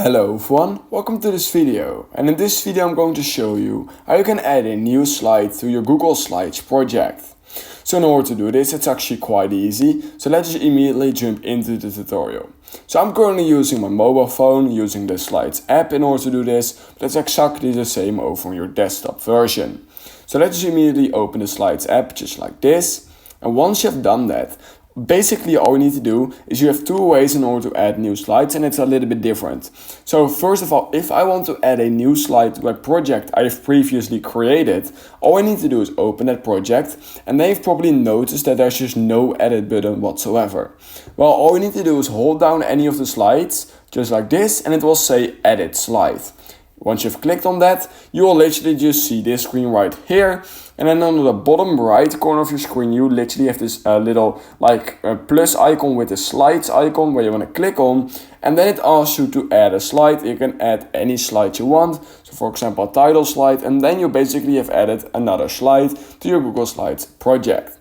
Hello everyone, welcome to this video, and in this video I'm going to show you how you can add a new slide to your Google Slides project. So in order to do this, it's actually quite easy, so let's just immediately jump into the tutorial. So I'm currently using my mobile phone, using the Slides app in order to do this, but it's exactly the same over on your desktop version. So let's just immediately open the Slides app just like this, and once you've done that, basically all you need to do is you have two ways in order to add new slides, and it's a little bit different. So first of all, if I want to add a new slide to a project I have previously created, all I need to do is open that project, and then you've probably noticed that there's just no edit button whatsoever. Well, all you need to do is hold down any of the slides just like this, and it will say edit slide. Once you've clicked on that, you will literally just see this screen right here. And then on the bottom right corner of your screen, you literally have this little plus icon with the slides icon where you want to click on. And then it asks you to add a slide. You can add any slide you want. So for example, a title slide. And then you basically have added another slide to your Google Slides project.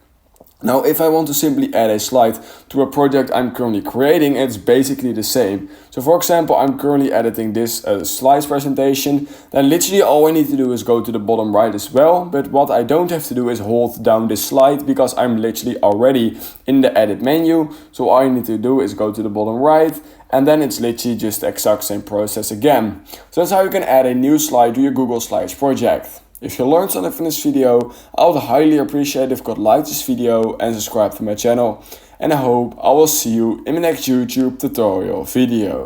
Now, if I want to simply add a slide to a project I'm currently creating, it's basically the same. So for example, I'm currently editing this slides presentation. Then literally all I need to do is go to the bottom right as well. But what I don't have to do is hold down this slide because I'm literally already in the edit menu. So all I need to do is go to the bottom right, and then it's literally just the exact same process again. So that's how you can add a new slide to your Google Slides project. If you learned something from this video, I would highly appreciate if you could like this video and subscribe to my channel. And I hope I will see you in the next YouTube tutorial video.